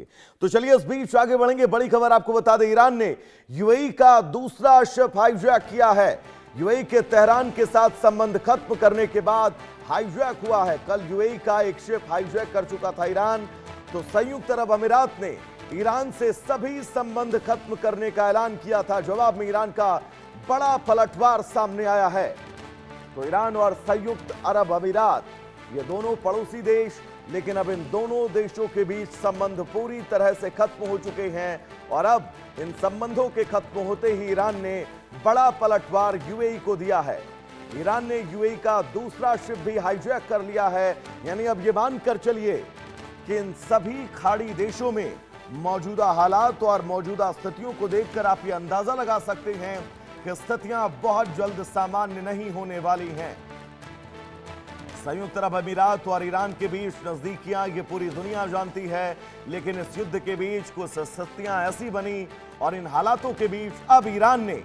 करेंगे। तो चलिए इस बीच आगे बढ़ेंगे। बड़ी खबर आपको बता दें, ईरान ने यूएई का दूसरा शिप हाईजैक किया है। यूएई के तेहरान के साथ संबंध खत्म करने के बाद हाईजैक हुआ है। कल यूएई का एक शिप हाईजैक कर चुका था ईरान। तो संयुक्त अरब अमीरात ने ईरान से सभी संबंध खत्म करने का ऐलान किया था। जवाब में ईरान का बड़ा पलटवार सामने आया है। तो ईरान और संयुक्त अरब अमीरात ये दोनों पड़ोसी देश, लेकिन अब इन दोनों देशों के बीच संबंध पूरी तरह से खत्म हो चुके हैं। और अब इन संबंधों के खत्म होते ही ईरान ने बड़ा पलटवार यूएई को दिया है। ईरान ने यूएई का दूसरा शिप भी हाईजैक कर लिया है। यानी अब ये मानकर चलिए कि इन सभी खाड़ी देशों में मौजूदा हालात और मौजूदा स्थितियों को देखकर आप ये अंदाजा लगा सकते हैं कि स्थितियां बहुत जल्द सामान्य नहीं होने वाली हैं। संयुक्त अरब अमीरात और ईरान के बीच नजदीकियां ये पूरी दुनिया जानती है, लेकिन इस युद्ध के बीच कुछ स्थितियां ऐसी बनी और इन हालातों के बीच अब ईरान ने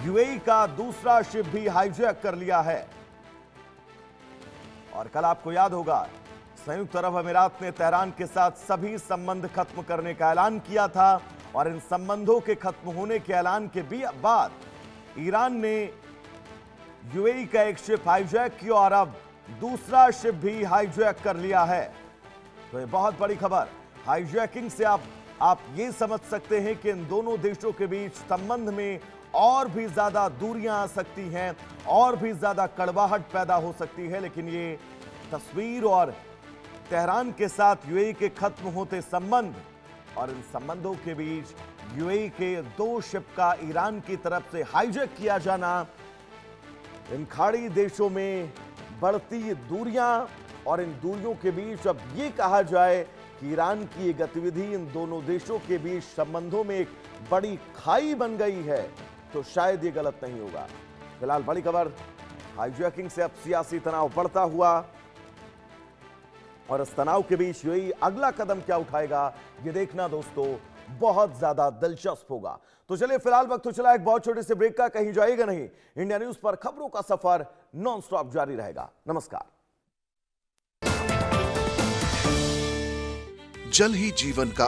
यूएई का दूसरा शिप भी हाईजैक कर लिया है। और कल आपको याद होगा, संयुक्त अरब अमीरात ने तेहरान के साथ सभी संबंध खत्म करने का ऐलान किया था। और इन संबंधों के खत्म होने के ऐलान के बाद ईरान ने यूएई का एक शिप हाईजैक किया और अब दूसरा शिप भी हाईजैक कर लिया है। तो ये बहुत बड़ी खबर। हाईजैकिंग से आप ये समझ सकते हैं कि इन दोनों देशों के बीच संबंध में और भी ज्यादा दूरियां आ सकती हैं, और भी ज्यादा कड़वाहट पैदा हो सकती है। लेकिन ये तस्वीर और तेहरान के साथ यूएई के खत्म होते संबंध और इन संबंधों के बीच यूएई के दो शिप का ईरान की तरफ से हाईजैक किया जाना, इन खाड़ी देशों में बढ़ती दूरियां और इन दूरियों के बीच अब ये कहा जाए कि ईरान की ये गतिविधि इन दोनों देशों के बीच संबंधों में एक बड़ी खाई बन गई है, तो शायद ये गलत नहीं होगा। फिलहाल बड़ी खबर, हाईजैकिंग से अब सियासी तनाव बढ़ता हुआ और इस तनाव के बीच यूएई अगला कदम क्या उठाएगा, ये देखना दोस्तों बहुत ज्यादा दिलचस्प होगा। तो चलिए फिलहाल वक्त तो चला एक बहुत छोटे से ब्रेक का, कहीं जाएगा नहीं। इंडिया न्यूज पर खबरों का सफर नॉनस्टॉप जारी रहेगा। नमस्कार। जल ही जीवन का